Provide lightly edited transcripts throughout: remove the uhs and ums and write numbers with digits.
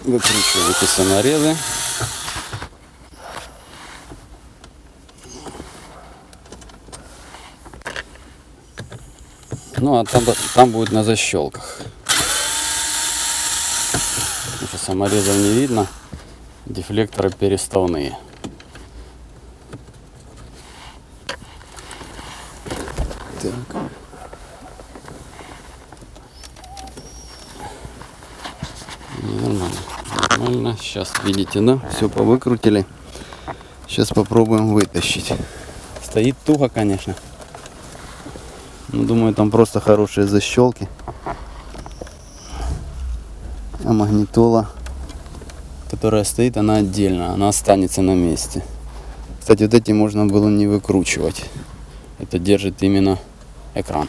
Выкручиваю эти саморезы. Ну а там будет на защелках. Потому что саморезов не видно. Дефлекторы переставные. Так. Нормально. Нормально. Сейчас видите, да? Все повыкрутили. Сейчас попробуем вытащить. Стоит туго, конечно. Но думаю, там просто хорошие защелки. А магнитола, которая стоит, она отдельно. Она останется на месте. Кстати, вот эти можно было не выкручивать. Это держит именно экран.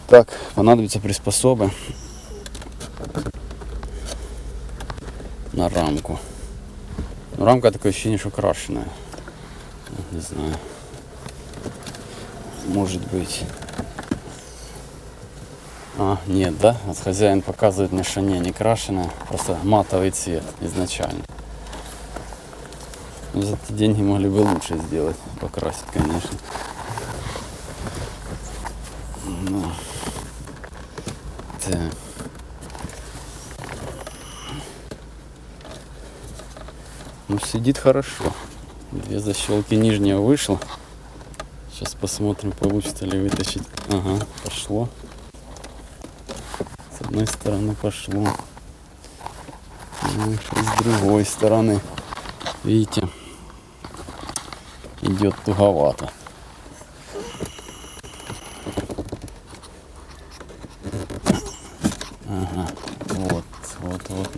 Так, понадобятся приспособы на рамку. Но рамка такое ощущение, что крашеная. Не знаю. Может быть. А, нет, да? Вот хозяин показывает мне, что не крашеная. Просто матовый цвет изначально. Но за эти деньги могли бы лучше сделать. Покрасить, конечно. Ну. Так. Ну, сидит хорошо. Две защелки нижнего вышло. Сейчас посмотрим, получится ли вытащить. Ага, пошло. С одной стороны пошло. Ну, с другой стороны. Видите, идет туговато. Ага, вот,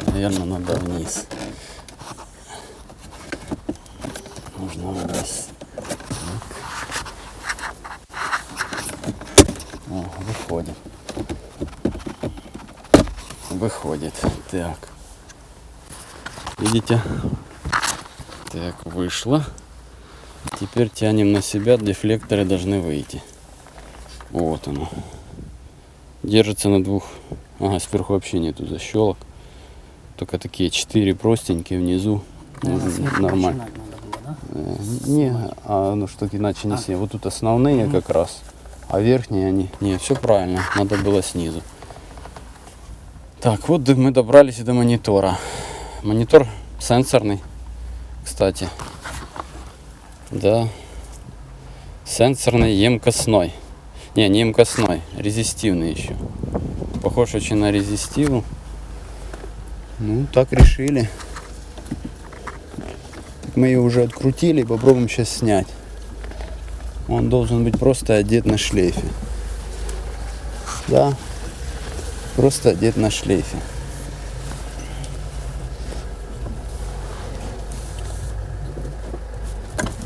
наверное, надо вниз. Нужно вниз. О, выходит. Так. Видите? Так, вышло. Теперь тянем на себя, дефлекторы должны выйти. Вот оно. Держится на двух. Ага, сверху вообще нету защелок. Только такие 4 простенькие внизу. Нормально. Не, ну что иначе не сильно. Вот тут основные как раз. А верхние они. Не, все правильно. Надо было снизу. Так, вот мы добрались до монитора. Монитор сенсорный, кстати. Да. Сенсорный, емкостной. Не емкостной, резистивный еще. Похож очень на резистиву. Ну, так решили. Мы ее уже открутили, попробуем сейчас снять. Он должен быть просто одет на шлейфе. Да. Просто одет на шлейфе.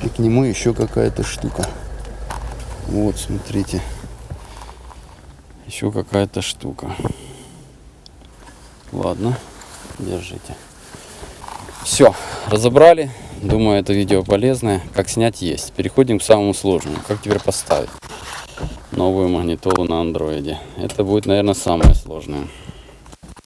И к нему еще какая-то штука. Вот, смотрите. Еще какая-то штука. Ладно, держите. Все, разобрали. Думаю, это видео полезное. Как снять есть. Переходим к самому сложному. Как теперь поставить новую магнитолу на андроиде. Это будет, наверное, самое сложное.